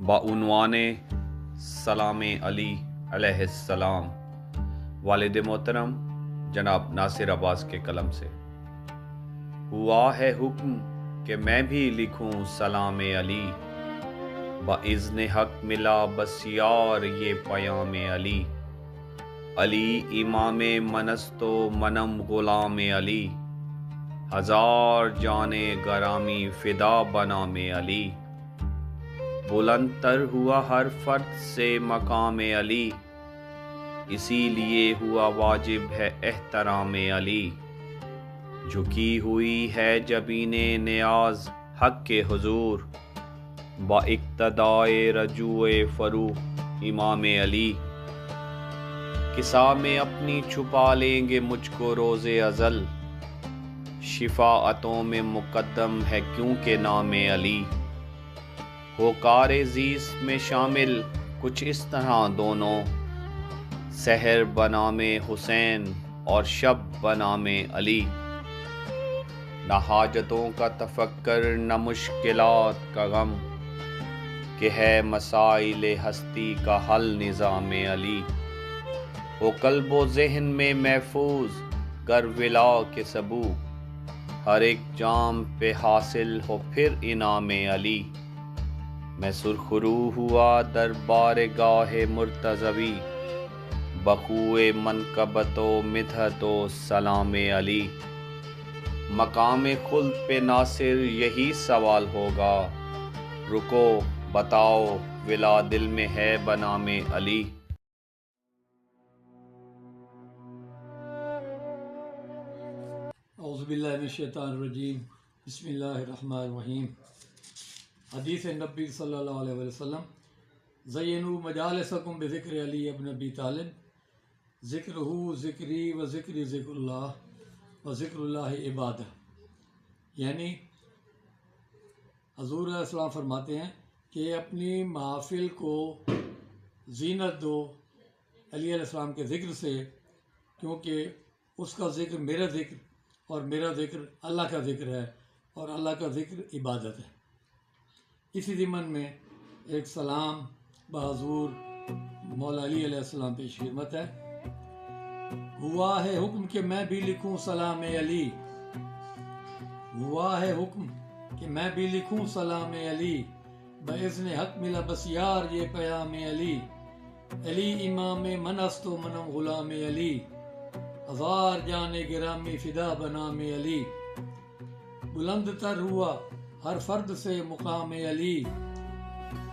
بعنوان سلام علی علیہ السلام، والد محترم جناب ناصر عباس کے قلم سے۔ ہوا ہے حکم کہ میں بھی لکھوں سلام علی، باذن حق ملا بس یار یہ پیام علی۔ علی امام منست و منم غلام علی، ہزار جانے گرامی فدا بنام علی۔ بلند تر ہوا ہر فرد سے مقام علی، اسی لیے ہوا واجب ہے احترام علی۔ جھکی ہوئی ہے جبین نیاز حق کے حضور، با اقتدائے رجوع فرو امام علی۔ قصہ میں اپنی چھپا لیں گے مجھ کو روز ازل، شفاعتوں میں مقدم ہے کیونکہ نام علی۔ ہو کار زیست میں شامل کچھ اس طرح دونوں، سحر بنام حسین اور شب بنام علی۔ نہ حاجتوں کا تفکر نہ مشکلات کا غم، کہ ہے مسائل ہستی کا حل نظام علی۔ ہو قلب و ذہن میں محفوظ گر ولا کے سبو، ہر ایک جام پہ حاصل ہو پھر انعام علی۔ میں سرخرو ہوا دربار گاہ مرتضوی، بخوئے منقبت و مدحت و سلام علی۔ مقام خلد پہ ناصر یہی سوال ہوگا، رکو بتاؤ ولا دل میں ہے بنام علی۔ اعوذ باللہ من الشیطان الرجیم، بسم اللہ الرحمن الرحیم۔ حدیث نبی صلی اللہ علیہ وسلم، زینوا مجالسکم بذکر علی ابن ابی طالب، ذکرہ ذکری و ذکر ذکر اللہ و ذکر اللہ عبادہ۔ یعنی حضور علیہ السلام فرماتے ہیں کہ اپنی محافل کو زینت دو علی علیہ السلام کے ذکر سے، کیونکہ اس کا ذکر میرا ذکر اور میرا ذکر اللہ کا ذکر ہے، اور اللہ کا ذکر عبادت ہے۔ اسی ضمن میں ایک سلام بحضور مولا علی علیہ السلام پیش خدمت ہے۔ ہوا ہے حکم کہ میں بھی لکھوں سلام علی، ہوا ہے حکم کہ میں بھی لکھوں سلام علی، باذن حق ملا بس یار یہ پیام علی۔ علی امام منست و منم غلام علی، ہزار جانے گرامی فدا بنام علی۔ بلند تر ہوا ہر فرد سے مقام علی،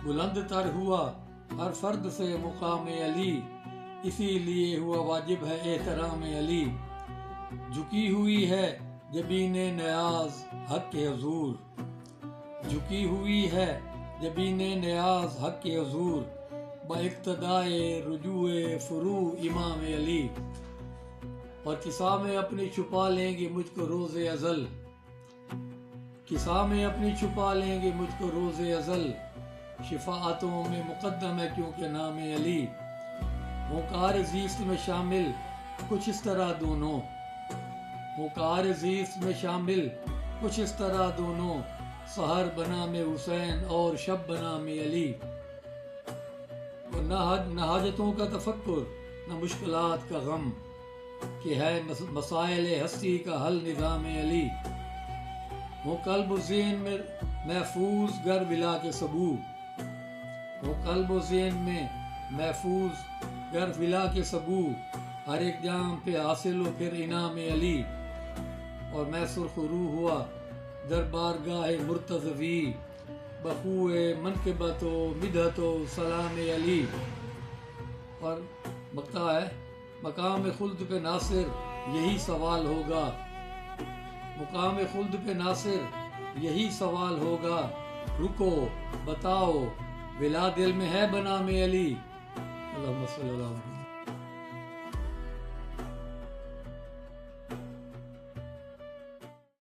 بلند تر ہوا ہر فرد سے مقام علی، اسی لیے ہوا واجب ہے احترام علی۔ جھکی ہوئی ہے جبین نیاز حق کے حضور، جھکی ہوئی ہے جبین نیاز حق کے حضور، با اقتدائے رجوع فرو امام علی۔ اور قصہ میں اپنی چھپا لیں گے مجھ کو روز ازل، قصہ میں اپنی چھپا لیں گے مجھ کو روز ازل، شفاعتوں میں مقدم ہے کیونکہ نام علی۔ ہوکار زیست میں شامل کچھ اس طرح دونوں، ہوکار زیست میں شامل کچھ اس طرح دونوں، سحر بنام حسین اور شب بنام علی۔ اور نہ حاجتوں کا تفکر نہ مشکلات کا غم، کہ ہے مسائل ہستی کا حل نظام علی۔ ہو قلب و ذہن میں محفوظ گر ولا کے سبو، ہو قلب و ذہن میں محفوظ گر ولا کے سبو، ہر ایک جام پہ حاصل ہو پھر انعام علی۔ اور میں سرخرو ہوا دربار گاہ مرتضوی، بخوئے منقبت و مدحت و سلام علی۔ اور مقطع ہے، مقام خلد پہ ناصر یہی سوال ہوگا، مقام خلد پہ ناصر یہی سوال ہوگا، رکو بتاؤ ولا دل میں ہے بنام علی۔ اللہم صلی اللہ علیہ وسلم۔